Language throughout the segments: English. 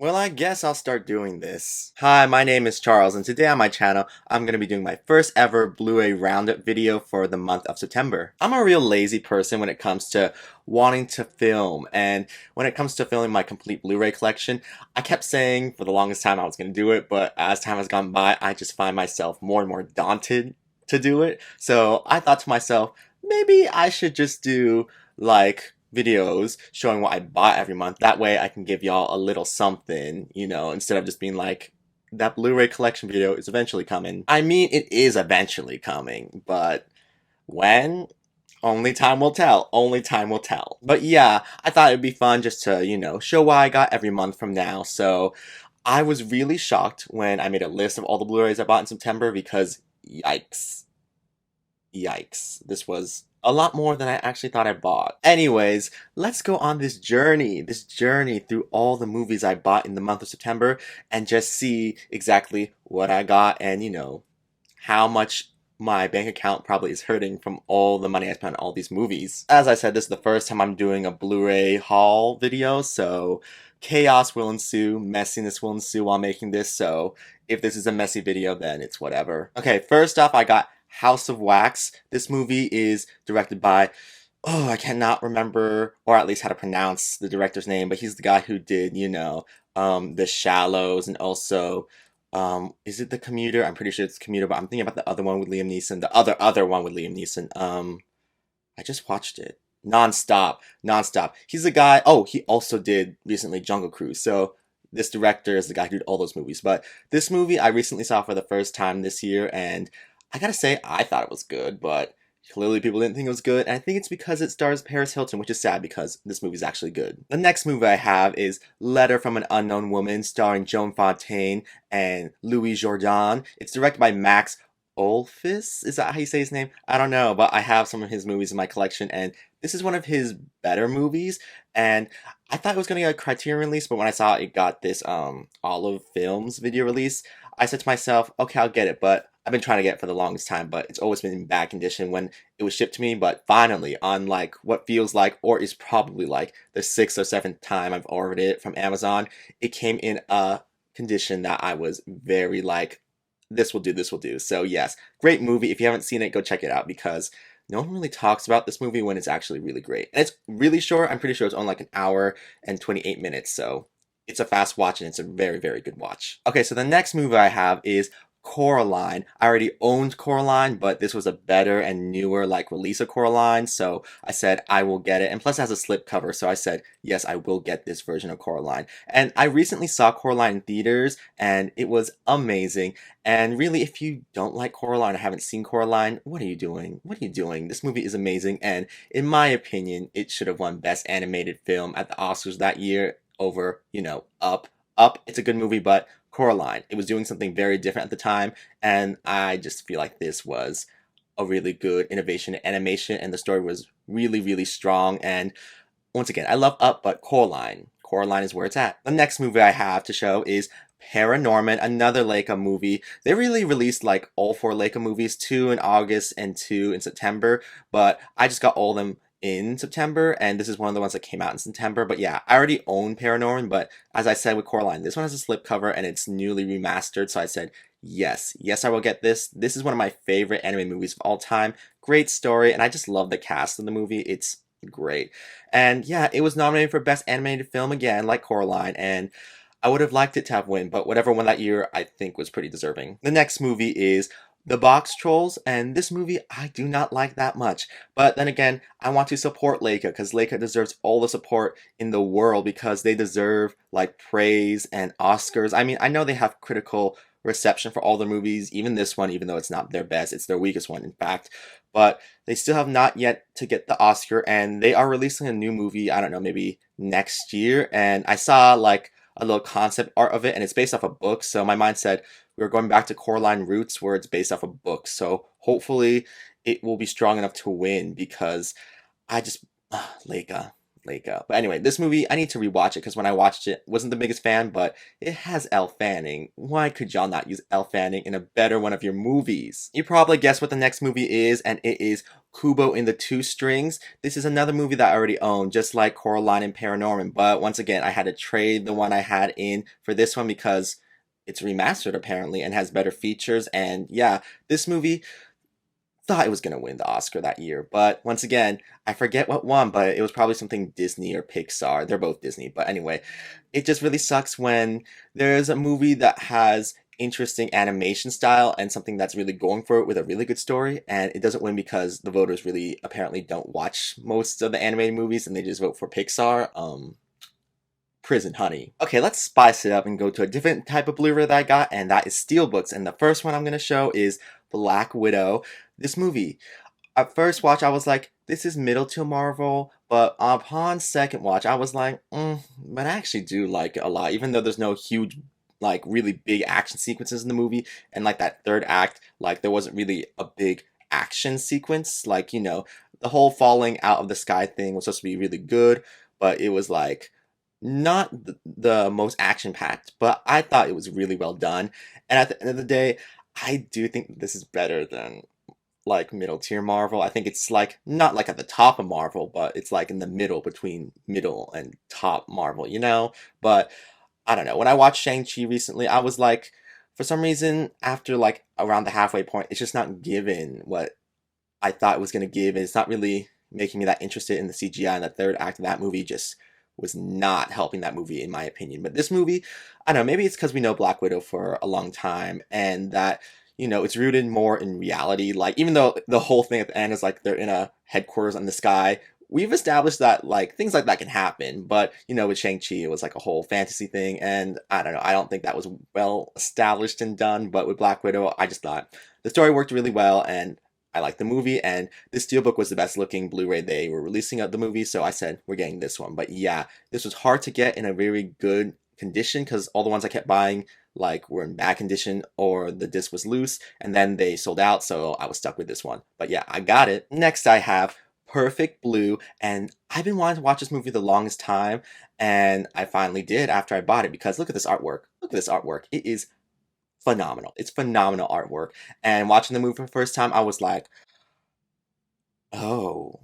Well, I guess I'll start doing this. Hi, my name is Charles, and today on my channel, I'm going to be doing my first ever Blu-ray roundup video for the month of September. I'm a real lazy person when it comes to wanting to film, and when it comes to filming my complete Blu-ray collection, I kept saying for the longest time I was going to do it, but as time has gone by, I just find myself more and more daunted to do it. So I thought to myself, maybe I should just do like videos showing what I bought every month. That way I can give y'all a little something, instead of just being like, that Blu-ray collection video is eventually coming. I mean, it is eventually coming, but when? Only time will tell. Only time will tell. But yeah, I thought it'd be fun just to, show what I got every month from now. So I was really shocked when I made a list of all the Blu-rays I bought in September because yikes. Yikes. This was a lot more than I actually thought I bought. Anyways, let's go on this journey through all the movies I bought in the month of September and just see exactly what I got and, how much my bank account probably is hurting from all the money I spent on all these movies. As I said, this is the first time I'm doing a Blu-ray haul video, so chaos will ensue, messiness will ensue while making this, so if this is a messy video, then it's whatever. Okay, first off, I got House of Wax. This movie is directed by, I cannot remember, or at least how to pronounce the director's name, but he's the guy who did, The Shallows, and also, is it The Commuter? I'm pretty sure it's Commuter, but I'm thinking about the other one with Liam Neeson, the other one with Liam Neeson. I just watched it. Nonstop. He's the guy, he also did recently Jungle Cruise, so this director is the guy who did all those movies, but this movie I recently saw for the first time this year, and I gotta say, I thought it was good, but clearly people didn't think it was good, and I think it's because it stars Paris Hilton, which is sad because this movie's actually good. The next movie I have is Letter from an Unknown Woman, starring Joan Fontaine and Louis Jourdan. It's directed by Max Olfis? Is that how you say his name? I don't know, but I have some of his movies in my collection, and this is one of his better movies, and I thought it was going to get a Criterion release, but when I saw it got this Olive Films video release, I said to myself, okay, I'll get it, but I've been trying to get it for the longest time, but it's always been in bad condition when it was shipped to me. But finally, on like what feels like, or is probably like the sixth or seventh time I've ordered it from Amazon, it came in a condition that I was very like, this will do, this will do. So yes, great movie. If you haven't seen it, go check it out because no one really talks about this movie when it's actually really great. And it's really short. I'm pretty sure it's only like an hour and 28 minutes. So it's a fast watch and it's a very, very good watch. Okay, so the next movie I have is Coraline. I already owned Coraline, but this was a better and newer like release of Coraline, so I said I will get it. And plus it has a slipcover, so I said yes, I will get this version of Coraline. And I recently saw Coraline in theaters, and it was amazing. And really, if you don't like Coraline or haven't seen Coraline, what are you doing? What are you doing? This movie is amazing, and in my opinion, it should have won Best Animated Film at the Oscars that year over, Up. Up, it's a good movie, but Coraline, it was doing something very different at the time, and I just feel like this was a really good innovation in animation, and the story was really, really strong. And once again, I love Up, but Coraline is where it's at. The next movie I have to show is Paranorman, another Leica movie. They really released like all four Leica movies, two in August and two in September, but I just got all of them in September, and this is one of the ones that came out in September. But yeah, I already own Paranorman, but as I said with Coraline, this one has a slipcover and it's newly remastered, so I said, yes, I will get this. This is one of my favorite anime movies of all time. Great story, and I just love the cast of the movie. It's great. And yeah, it was nominated for Best Animated Film again, like Coraline, and I would have liked it to have won, but whatever won that year, I think was pretty deserving. The next movie is The Box Trolls, and this movie I do not like that much. But then again, I want to support Leica because Leica deserves all the support in the world because they deserve like praise and Oscars. I mean, I know they have critical reception for all their movies, even this one, even though it's not their best, it's their weakest one, in fact. But they still have not yet to get the Oscar, and they are releasing a new movie, I don't know, maybe next year. And I saw like a little concept art of it, and it's based off a book. So my mind said we are going back to Coraline roots, where it's based off a book. So hopefully it will be strong enough to win because I just Leica. But anyway, this movie I need to rewatch it because when I watched it, wasn't the biggest fan, but it has Elle Fanning. Why could y'all not use Elle Fanning in a better one of your movies? You probably guessed what the next movie is, and it is Kubo in the Two Strings. This is another movie that I already own, just like Coraline and Paranorman. But once again, I had to trade the one I had in for this one because it's remastered apparently and has better features. And yeah, this movie thought it was going to win the Oscar that year. But once again, I forget what won, but it was probably something Disney or Pixar. They're both Disney. But anyway, it just really sucks when there's a movie that has interesting animation style and something that's really going for it with a really good story, and it doesn't win because the voters really apparently don't watch most of the animated movies and they just vote for Pixar. Prison Honey. Okay, let's spice it up and go to a different type of Blu-ray that I got, and that is Steelbooks. And the first one I'm going to show is Black Widow. This movie, at first watch, I was like, this is middle to Marvel, but upon second watch, I was like, but I actually do like it a lot, even though there's no huge, like, really big action sequences in the movie, and like that third act, like, there wasn't really a big action sequence, like, you know, the whole falling out of the sky thing was supposed to be really good, but it was like, not the most action packed, but I thought it was really well done. And at the end of the day, I do think this is better than like middle tier Marvel. I think it's like not like at the top of Marvel, but it's like in the middle between middle and top Marvel, you know? But I don't know. When I watched Shang-Chi recently, I was like, for some reason, after like around the halfway point, it's just not given what I thought it was gonna give. And it's not really making me that interested in the CGI, and the third act of that movie just was not helping that movie in my opinion. But this movie, I don't know, maybe it's because we know Black Widow for a long time and that, you know, it's rooted more in reality. Like, even though the whole thing at the end is like they're in a headquarters in the sky, we've established that like things like that can happen. But, you know, with Shang-Chi, it was like a whole fantasy thing. And I don't know, I don't think that was well established and done. But with Black Widow, I just thought the story worked really well and I liked the movie, and this Steelbook was the best looking Blu-ray they were releasing of the movie, so I said, we're getting this one. But yeah, this was hard to get in a very good condition because all the ones I kept buying like were in bad condition or the disc was loose, and then they sold out, so I was stuck with this one. But yeah, I got it. Next I have Perfect Blue, and I've been wanting to watch this movie the longest time, and I finally did after I bought it because look at this artwork. Look at this artwork. It is phenomenal. It's phenomenal artwork. And watching the movie for the first time, I was like, oh,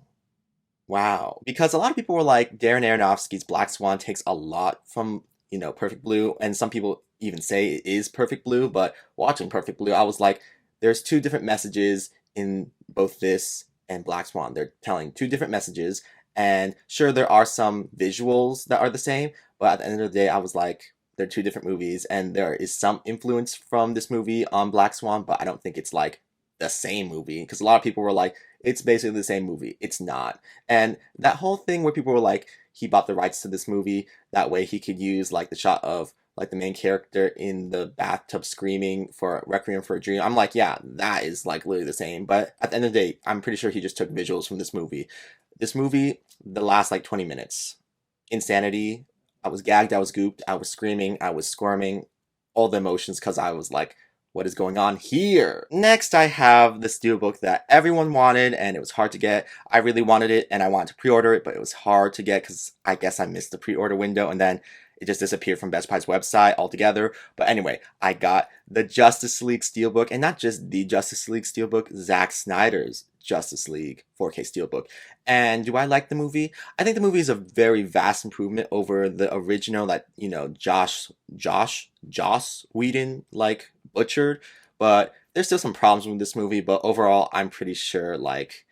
wow. Because a lot of people were like, Darren Aronofsky's Black Swan takes a lot from, you know, Perfect Blue. And some people even say it is Perfect Blue. But watching Perfect Blue, I was like, there's two different messages in both this and Black Swan. They're telling two different messages. And sure, there are some visuals that are the same. But at the end of the day, I was like, they're two different movies. And there is some influence from this movie on Black Swan. But I don't think it's like the same movie. Because a lot of people were like, it's basically the same movie. It's not. And that whole thing where people were like, he bought the rights to this movie, that way he could use like the shot of like the main character in the bathtub screaming for Requiem for a Dream. I'm like, yeah, that is like literally the same. But at the end of the day, I'm pretty sure he just took visuals from this movie. This movie, the last like 20 minutes, insanity. I was gagged, I was gooped, I was screaming, I was squirming, all the emotions because I was like, what is going on here? Next, I have the Steelbook that everyone wanted, and it was hard to get. I really wanted it, and I wanted to pre-order it, but it was hard to get because I guess I missed the pre-order window, and then it just disappeared from Best Buy's website altogether. But anyway, I got the Justice League Steelbook, and not just the Justice League Steelbook, Zack Snyder's Justice League 4K Steelbook. And do I like the movie? I think the movie is a very vast improvement over the original that, you know, Joss Whedon, like, butchered. But there's still some problems with this movie, but overall, I'm pretty sure, like,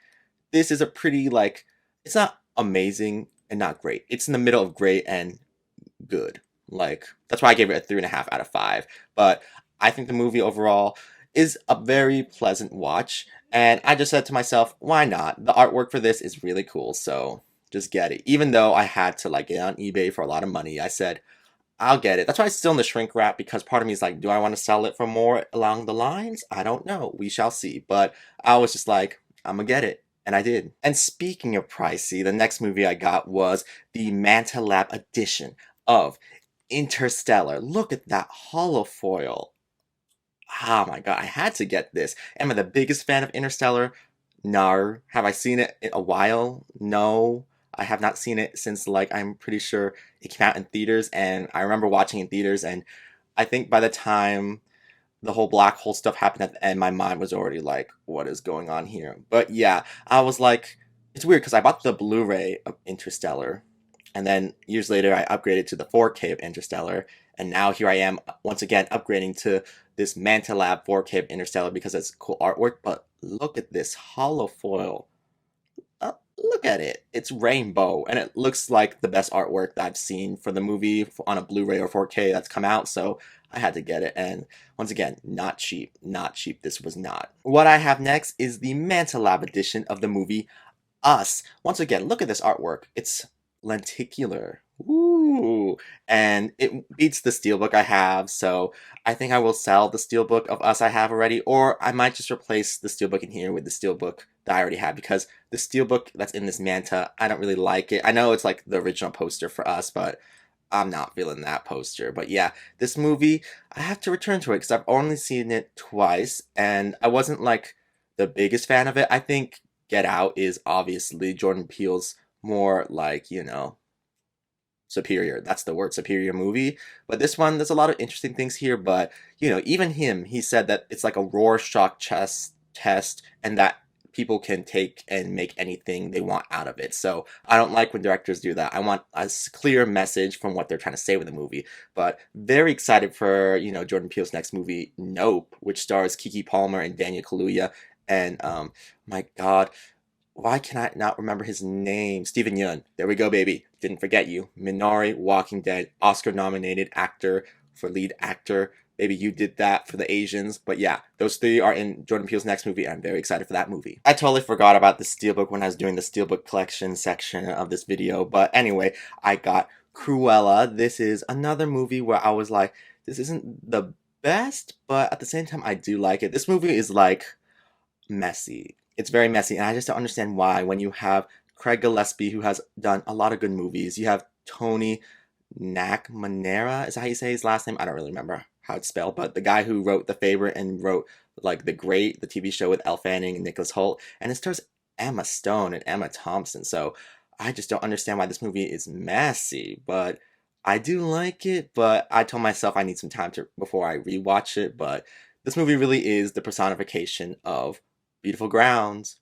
this is a pretty, like, it's not amazing and not great. It's in the middle of great and good. Like, that's why I gave it a 3.5 out of 5. But I think the movie overall is a very pleasant watch. And I just said to myself, why not? The artwork for this is really cool, so just get it. Even though I had to like get on eBay for a lot of money, I said, I'll get it. That's why it's still in the shrink wrap, because part of me is like, do I want to sell it for more along the lines? I don't know. We shall see. But I was just like, I'm gonna get it. And I did. And speaking of pricey, the next movie I got was the Manta Lab edition of Interstellar. Look at that holofoil. Oh my god, I had to get this. Am I the biggest fan of Interstellar? No. Have I seen it in a while? No. I have not seen it since, like, I'm pretty sure it came out in theaters, and I remember watching in theaters, and I think by the time the whole black hole stuff happened at the end, my mind was already like, what is going on here? But yeah, I was like, it's weird because I bought the Blu-ray of Interstellar, and then years later I upgraded to the 4K of Interstellar, and now here I am once again upgrading to this Manta Lab 4K of Interstellar because it's cool artwork. But look at this hollow foil. Look at it. It's rainbow, and it looks like the best artwork that I've seen for the movie on a Blu-ray or 4K that's come out, so I had to get it, and once again, not cheap. Not cheap, this was not. What I have next is the Manta Lab edition of the movie Us. Once again, look at this artwork. It's lenticular. Ooh, and it beats the Steelbook I have, so I think I will sell the Steelbook of Us I have already, or I might just replace the Steelbook in here with the Steelbook that I already have, because the Steelbook that's in this Manta, I don't really like it. I know it's like the original poster for Us, but I'm not feeling that poster. But yeah, this movie, I have to return to it because I've only seen it twice, and I wasn't like the biggest fan of it. I think Get Out is obviously Jordan Peele's more like, superior. That's the word, superior movie. But this one, there's a lot of interesting things here. But even him, he said that it's like a Rorschach test, and that people can take and make anything they want out of it. So I don't like when directors do that. I want a clear message from what they're trying to say with the movie. But very excited for Jordan Peele's next movie, Nope, which stars Keke Palmer and Daniel Kaluuya, and my God, why can I not remember his name? Steven Yeun. There we go, baby. Didn't forget you. Minari, Walking Dead, Oscar-nominated actor for lead actor. Baby, you did that for the Asians. But yeah, those three are in Jordan Peele's next movie. I'm very excited for that movie. I totally forgot about the Steelbook when I was doing the Steelbook collection section of this video. But anyway, I got Cruella. This is another movie where I was like, this isn't the best, but at the same time, I do like it. This movie is like messy. It's very messy, and I just don't understand why. When you have Craig Gillespie, who has done a lot of good movies, you have Tony McNamara, is that how you say his last name? I don't really remember how it's spelled, but the guy who wrote The Favorite and wrote like The Great, the TV show with Elle Fanning and Nicholas Hoult, and it stars Emma Stone and Emma Thompson. So I just don't understand why this movie is messy, but I do like it. But I told myself I need some time before I rewatch it. But this movie really is the personification of beautiful grounds,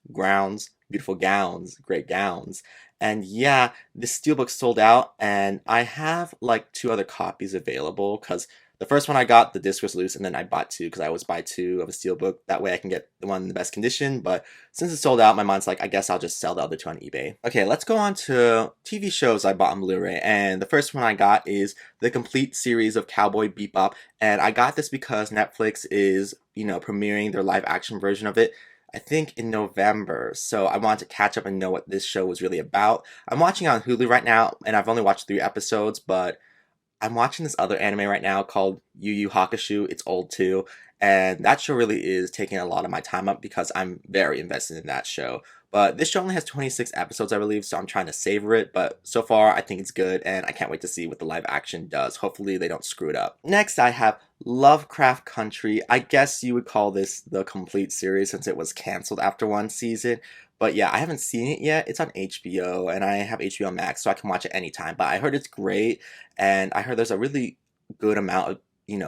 beautiful gowns, great gowns. And yeah, this Steelbook sold out, and I have like 2 other copies available because the first one I got, the disc was loose, and then I bought 2 because I always buy 2 of a Steelbook. That way I can get the one in the best condition, but since it's sold out, my mind's like, I guess I'll just sell the other 2 on eBay. Okay, let's go on to TV shows I bought on Blu-ray, and the first one I got is the complete series of Cowboy Bebop, and I got this because Netflix is, premiering their live action version of it, I think in November, so I wanted to catch up and know what this show was really about. I'm watching it on Hulu right now, and I've only watched 3 episodes, but I'm watching this other anime right now called Yu Yu Hakusho. It's old too, and that show really is taking a lot of my time up because I'm very invested in that show. But this show only has 26 episodes, I believe, so I'm trying to savor it. But so far, I think it's good, and I can't wait to see what the live action does. Hopefully, they don't screw it up. Next, I have Lovecraft Country. I guess you would call this the complete series since it was canceled after 1 season. But yeah, I haven't seen it yet. It's on HBO, and I have HBO Max, so I can watch it anytime. But I heard it's great, and I heard there's a really good amount of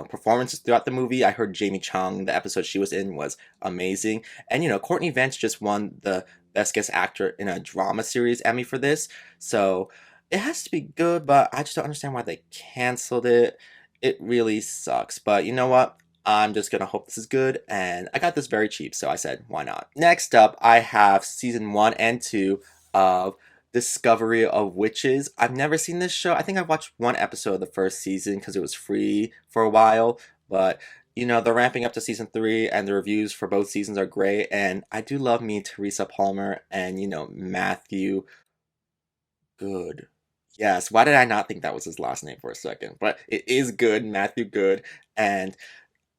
performances throughout the movie. I heard Jamie Chung, the episode she was in, was amazing. And Courtney Vance just won the Best Guest Actor in a Drama Series Emmy for this. So it has to be good, but I just don't understand why they canceled it. It really sucks. But you know what? I'm just gonna hope this is good, and I got this very cheap, so I said, why not? Next up, I have season 1 and 2 of Discovery of Witches. I've never seen this show. I think I watched 1 episode of the first season because it was free for a while, but they're ramping up to season 3, and the reviews for both seasons are great, and I do love me Teresa Palmer and, Matthew Good. Yes, why did I not think that was his last name for a second? But it is Good, Matthew Good, and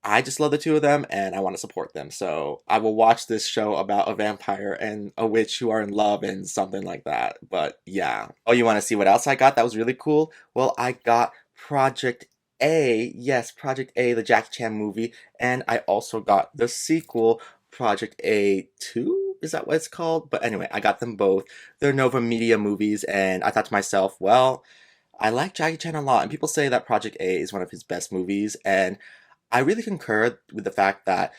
I just love the 2 of them, and I want to support them. So I will watch this show about a vampire and a witch who are in love and something like that. But yeah. Oh, you want to see what else I got that was really cool? Well, I got Project A. Yes, Project A, the Jackie Chan movie. And I also got the sequel, Project A 2? Is that what it's called? But anyway, I got them both. They're Nova Media movies, and I thought to myself, well, I like Jackie Chan a lot, and people say that Project A is one of his best movies, and I really concur with the fact that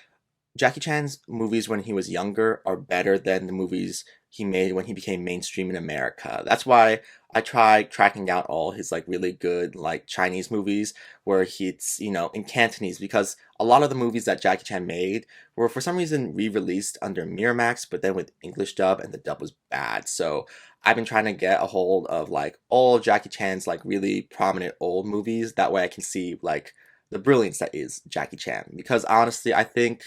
Jackie Chan's movies when he was younger are better than the movies he made when he became mainstream in America. That's why I try tracking down all his like really good like Chinese movies where he's, in Cantonese because a lot of the movies that Jackie Chan made were for some reason re-released under Miramax but then with English dub and the dub was bad. So I've been trying to get a hold of like all Jackie Chan's like really prominent old movies. That way I can see like the brilliance that is Jackie Chan because honestly I think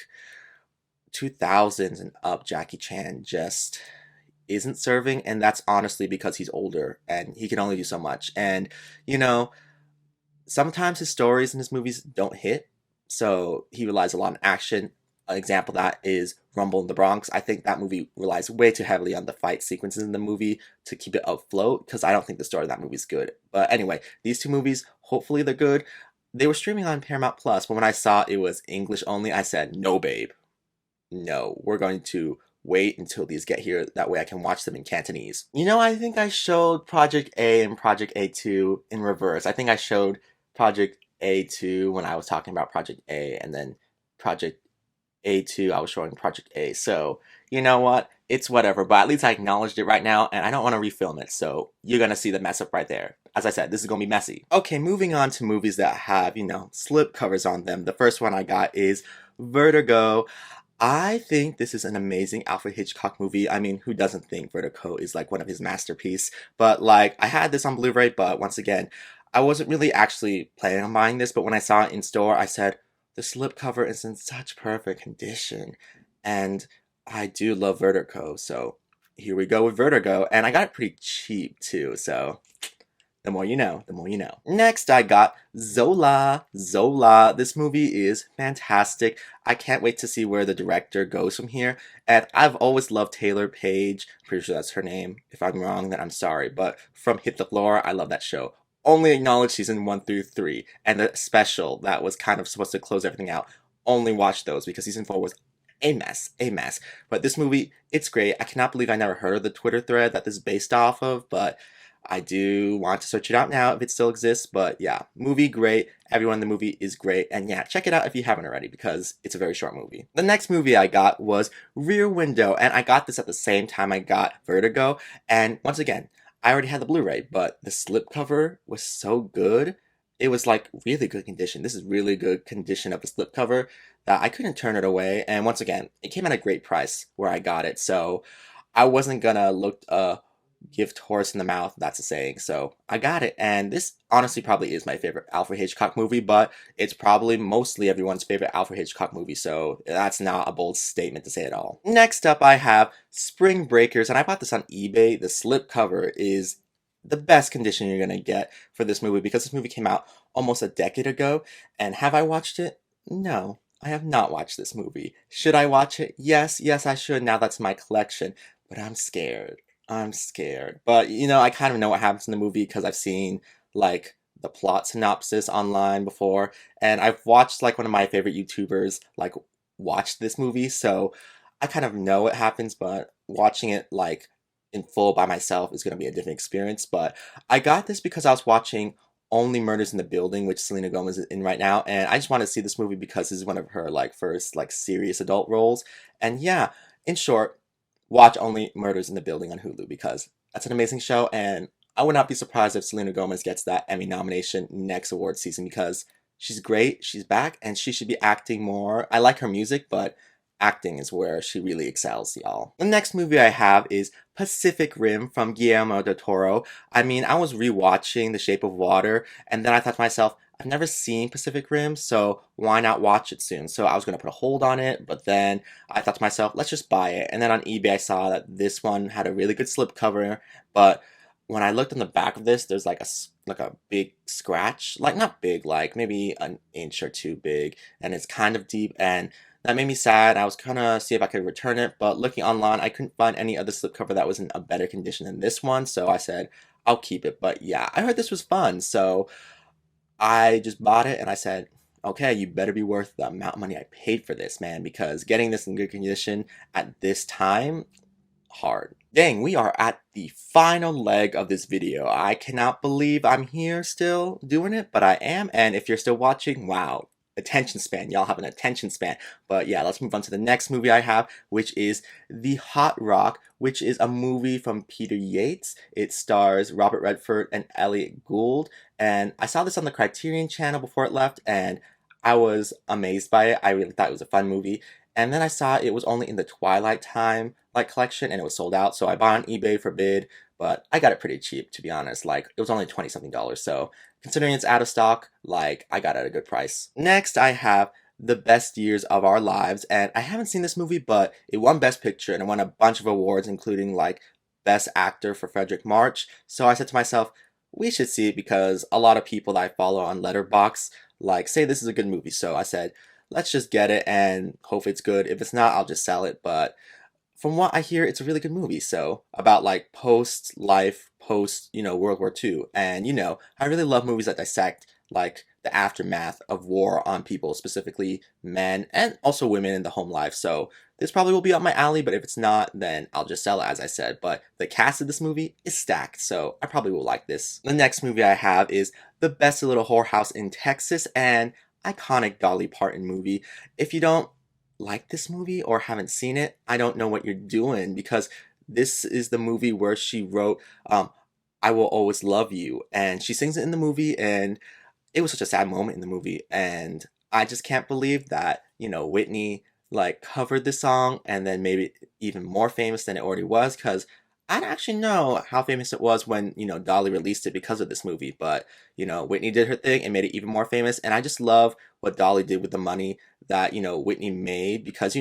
2000s and up Jackie Chan just isn't serving and that's honestly because he's older and he can only do so much and you know sometimes his stories in his movies don't hit so he relies a lot on action. An example of that is Rumble in the Bronx. I think that movie relies way too heavily on the fight sequences in the movie to keep it afloat because I don't think the story of that movie is good. But anyway, these two movies, hopefully they're good. They were streaming on Paramount Plus, but when I saw it was English only, I said, no, babe, no, we're going to wait until these get here. That way I can watch them in Cantonese. I think I showed Project A and Project A2 in reverse. I think I showed Project A2 when I was talking about Project A, and then Project A2, I was showing Project A. So, you know what? It's whatever, but at least I acknowledged it right now, and I don't want to refilm it, so you're gonna see the mess up right there. As I said, this is gonna be messy. Okay, moving on to movies that have, slip covers on them. The first one I got is Vertigo. I think this is an amazing Alfred Hitchcock movie. I mean, who doesn't think Vertigo is like one of his masterpieces? But like, I had this on Blu-ray, but once again, I wasn't really actually planning on buying this, but when I saw it in store, I said, the slipcover is in such perfect condition. And I do love Vertigo, so here we go with Vertigo. And I got it pretty cheap too, so the more you know, the more you know. Next, I got Zola. Zola. This movie is fantastic. I can't wait to see where the director goes from here. And I've always loved Taylor Page. Pretty sure that's her name. If I'm wrong, then I'm sorry. But from Hit the Floor, I love that show. Only acknowledge season 1 through 3. And the special that was kind of supposed to close everything out. Only watch those because season 4 was a mess, a mess. But this movie, it's great. I cannot believe I never heard of the Twitter thread that this is based off of, but I do want to search it out now if it still exists, but yeah, movie great. Everyone in the movie is great, and yeah, check it out if you haven't already because it's a very short movie. The next movie I got was Rear Window, and I got this at the same time I got Vertigo, and once again, I already had the Blu-ray, but the slipcover was so good. It was like really good condition. This is really good condition of the slipcover that I couldn't turn it away, and once again, it came at a great price where I got it, so I wasn't gonna look gift horse in the mouth, that's a saying. So I got it, and this honestly probably is my favorite Alfred Hitchcock movie, but it's probably mostly everyone's favorite Alfred Hitchcock movie, so that's not a bold statement to say at all. Next up, I have Spring Breakers, and I bought this on eBay. The slipcover is the best condition you're gonna get for this movie because this movie came out almost a decade ago, and have I watched it? No. I have not watched this movie. Should I watch it? Yes, yes, I should. Now that's my collection. But I'm scared. I'm scared. But I kind of know what happens in the movie because I've seen like the plot synopsis online before, and I've watched like one of my favorite YouTubers like watch this movie, so I kind of know what happens, but watching it like in full by myself is going to be a different experience. But I got this because I was watching Only Murders in the Building, which Selena Gomez is in right now, and I just want to see this movie because this is one of her like first like serious adult roles. And yeah, in short, watch Only Murders in the Building on Hulu because that's an amazing show, and I would not be surprised if Selena Gomez gets that Emmy nomination next award season because she's great, she's back, and she should be acting more. I like her music, but acting is where she really excels, y'all. The next movie I have is Pacific Rim from Guillermo del Toro. I mean, I was rewatching The Shape of Water, and then I thought to myself, I've never seen Pacific Rim, so why not watch it soon? So I was going to put a hold on it, but then I thought to myself, let's just buy it. And then on eBay, I saw that this one had a really good slipcover, but when I looked on the back of this, there's like a big scratch, like not big, like maybe an inch or two big, and it's kind of deep, and that made me sad. I was gonna see if I could return it, but looking online, I couldn't find any other slipcover that was in a better condition than this one, so I said, I'll keep it. But yeah, I heard this was fun, so I just bought it and I said, okay, you better be worth the amount of money I paid for this, man, because getting this in good condition at this time, hard. Dang, we are at the final leg of this video. I cannot believe I'm here still doing it, but I am, and if you're still watching, wow, attention span. Y'all have an attention span. But yeah, let's move on to the next movie I have, which is The Hot Rock, which is a movie from Peter Yates. It stars Robert Redford and Elliot Gould. And I saw this on the Criterion channel before it left, and I was amazed by it. I really thought it was a fun movie. And then I saw it was only in the Twilight Time like collection and it was sold out. So I bought on eBay for bid, but I got it pretty cheap to be honest. Like it was only 20 something dollars. So considering it's out of stock, like I got it at a good price. Next I have The Best Years of Our Lives, and I haven't seen this movie, but it won Best Picture and it won a bunch of awards, including like Best Actor for Frederick March. So I said to myself, we should see it because a lot of people that I follow on Letterboxd like say this is a good movie. So I said, let's just get it and hope it's good. If it's not, I'll just sell it. But from what I hear, it's a really good movie. So about like post life, post, World War II. And I really love movies that dissect like the aftermath of war on people, specifically men and also women in the home life. So this probably will be up my alley, but if it's not, then I'll just sell it as I said. But the cast of this movie is stacked, so I probably will like this. The next movie I have is The Best Little Whorehouse in Texas, and iconic Dolly Parton movie. If you don't like this movie or haven't seen it, I don't know what you're doing because this is the movie where she wrote I Will Always Love You, and she sings it in the movie, and it was such a sad moment in the movie, and I just can't believe that, Whitney like covered the song and then made it even more famous than it already was, because I don't actually know how famous it was when, Dolly released it because of this movie, but, Whitney did her thing and made it even more famous, and I just love what Dolly did with the money that, Whitney made because,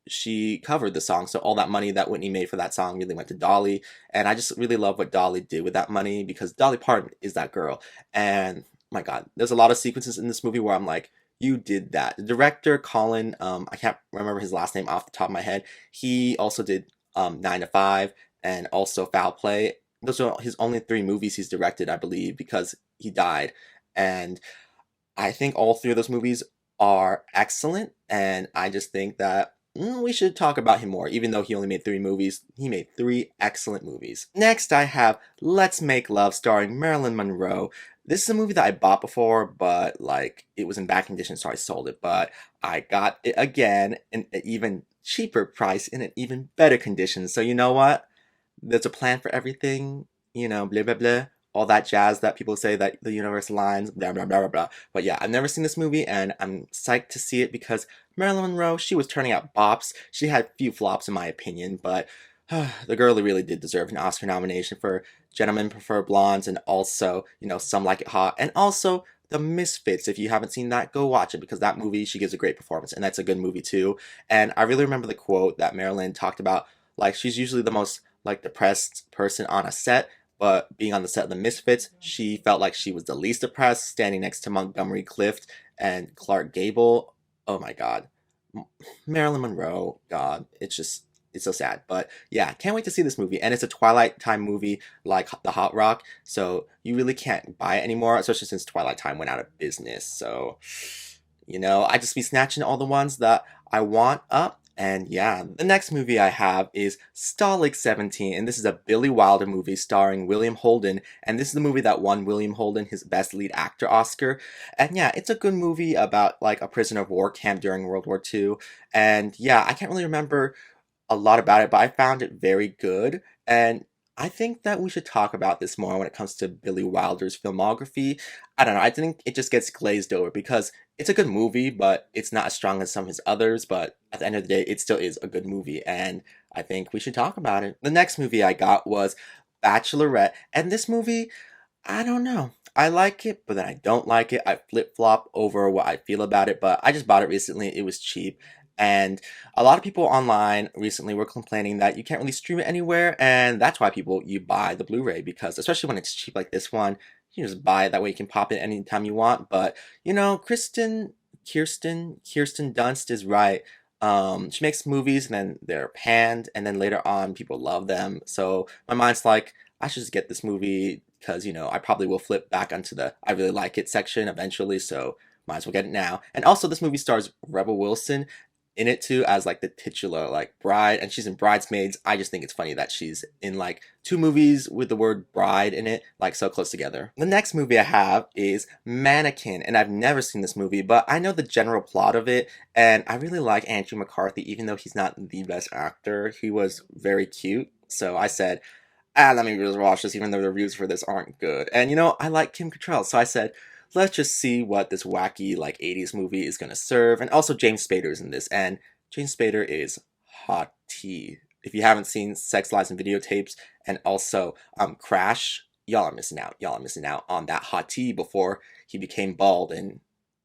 she covered the song, so all that money that Whitney made for that song really went to Dolly, and I just really love what Dolly did with that money because Dolly Parton is that girl, and my God, there's a lot of sequences in this movie where I'm like, you did that. The director, Colin, I can't remember his last name off the top of my head. He also did 9 to 5 and also Foul Play. Those are his only 3 movies he's directed, I believe, because he died. And I think all 3 of those movies are excellent, and I just think that we should talk about him more. Even though he only made 3 movies, he made 3 excellent movies. Next, I have Let's Make Love starring Marilyn Monroe. This is a movie that I bought before, but like it was in bad condition, so I sold it. But I got it again in an even cheaper price in an even better condition. So you know what? There's a plan for everything, blah blah blah. All that jazz that people say that the universe aligns, blah blah blah blah blah. But yeah, I've never seen this movie, and I'm psyched to see it because Marilyn Monroe, she was turning out bops. She had a few flops in my opinion, but the girl really did deserve an Oscar nomination for Gentlemen Prefer Blondes and also, Some Like It Hot, and also The Misfits. If you haven't seen that, go watch it because that movie, she gives a great performance, and that's a good movie too. And I really remember the quote that Marilyn talked about, like she's usually the most like depressed person on a set, but being on the set of The Misfits, she felt like she was the least depressed, standing next to Montgomery Clift and Clark Gable. Oh my God. Marilyn Monroe, God, it's so sad. But yeah, can't wait to see this movie. And it's a Twilight Time movie like The Hot Rock, so you really can't buy it anymore, especially since Twilight Time went out of business. So, I just be snatching all the ones that I want up. And yeah, the next movie I have is Stalag 17, and this is a Billy Wilder movie starring William Holden, and this is the movie that won William Holden his Best Lead Actor Oscar. And yeah, it's a good movie about like a prisoner of war camp during World War II. And yeah, I can't really remember a lot about it, but I found it very good, and I think that we should talk about this more when it comes to Billy Wilder's filmography. I don't know, I think it just gets glazed over because it's a good movie, but it's not as strong as some of his others, but at the end of the day, it still is a good movie, and I think we should talk about it. The next movie I got was Bachelorette, and this movie, I don't know. I like it, but then I don't like it. I flip-flop over what I feel about it, but I just bought it recently. It was cheap. And a lot of people online recently were complaining that you can't really stream it anywhere, and that's why you buy the Blu-ray, because especially when it's cheap like this one, you just buy it, that way you can pop it anytime you want. But Kirsten Dunst is right. She makes movies and then they're panned, and then later on people love them. So my mind's like, I should just get this movie because I probably will flip back onto the I really like it section eventually. So might as well get it now. And also, this movie stars Rebel Wilson. in it too as like the titular like bride, and she's in Bridesmaids. I just think it's funny that she's in like two movies with the word bride in it, like so close together. The next movie I have is Mannequin, and I've never seen this movie, but I know the general plot of it, and I really like Andrew McCarthy, even though he's not the best actor. He was very cute, so I said, let me just watch this, even though the reviews for this aren't good. And I like Kim Cattrall, so I said, let's just see what this wacky like 80s movie is gonna serve. And also James Spader's in this, and James Spader is hot tea. If you haven't seen Sex, Lies, and Videotapes, and also Crash, y'all are missing out. Y'all are missing out on that hot tea before he became bald and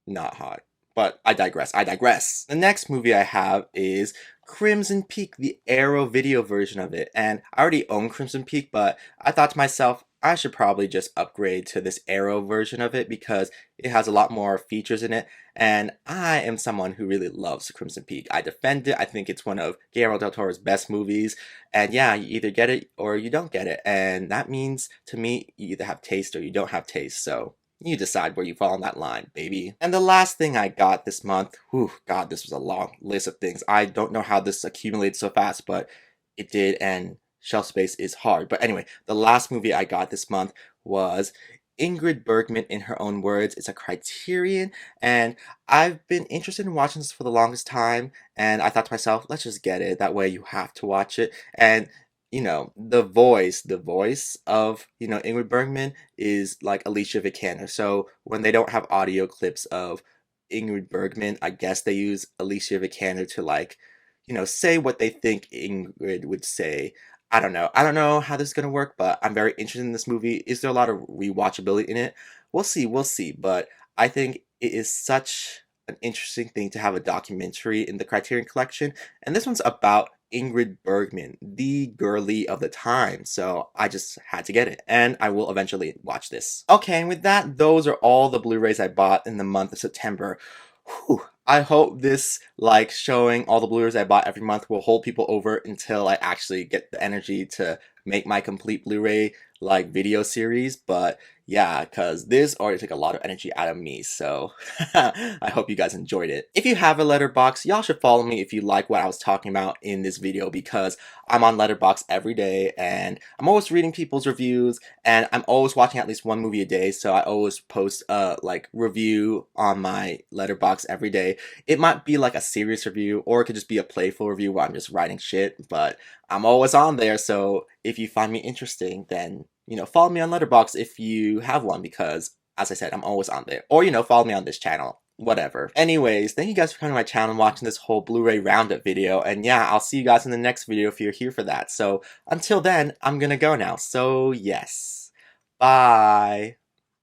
not hot. But I digress. I digress. The next movie I have is Crimson Peak, the Arrow video version of it. And I already own Crimson Peak, but I thought to myself, I should probably just upgrade to this Arrow version of it because it has a lot more features in it. And I am someone who really loves Crimson Peak. I defend it. I think it's one of Guillermo del Toro's best movies. And yeah, you either get it or you don't get it. And that means, to me, you either have taste or you don't have taste. So you decide where you fall on that line, baby. And the last thing I got this month, whew, God, this was a long list of things. I don't know how this accumulated so fast, but it did, and shelf space is hard. But anyway, the last movie I got this month was Ingrid Bergman in Her Own Words. It's a Criterion, and I've been interested in watching this for the longest time, and I thought to myself, let's just get it. That way you have to watch it. And the voice of, Ingrid Bergman is like Alicia Vikander. So when they don't have audio clips of Ingrid Bergman, I guess they use Alicia Vikander to like, say what they think Ingrid would say. I don't know. I don't know how this is going to work, but I'm very interested in this movie. Is there a lot of rewatchability in it? We'll see, we'll see. But I think it is such an interesting thing to have a documentary in the Criterion Collection. And this one's about Ingrid Bergman, the girly of the time. So I just had to get it, and I will eventually watch this. Okay, and with that, those are all the Blu-rays I bought in the month of September. Whew. I hope this, like, showing all the Blu-rays I bought every month will hold people over until I actually get the energy to make my complete Blu-ray, like, video series. But yeah, because this already took a lot of energy out of me, so I hope you guys enjoyed it. If you have a Letterboxd, y'all should follow me if you like what I was talking about in this video, because I'm on Letterboxd every day, and I'm always reading people's reviews, and I'm always watching at least one movie a day, so I always post a, like, review on my Letterboxd every day. It might be like a serious review, or it could just be a playful review where I'm just writing shit, but I'm always on there, so if you find me interesting, then follow me on Letterboxd if you have one, because, as I said, I'm always on there. Or, follow me on this channel. Whatever. Anyways, thank you guys for coming to my channel and watching this whole Blu-ray roundup video. And yeah, I'll see you guys in the next video if you're here for that. So, until then, I'm gonna go now. So, yes. Bye.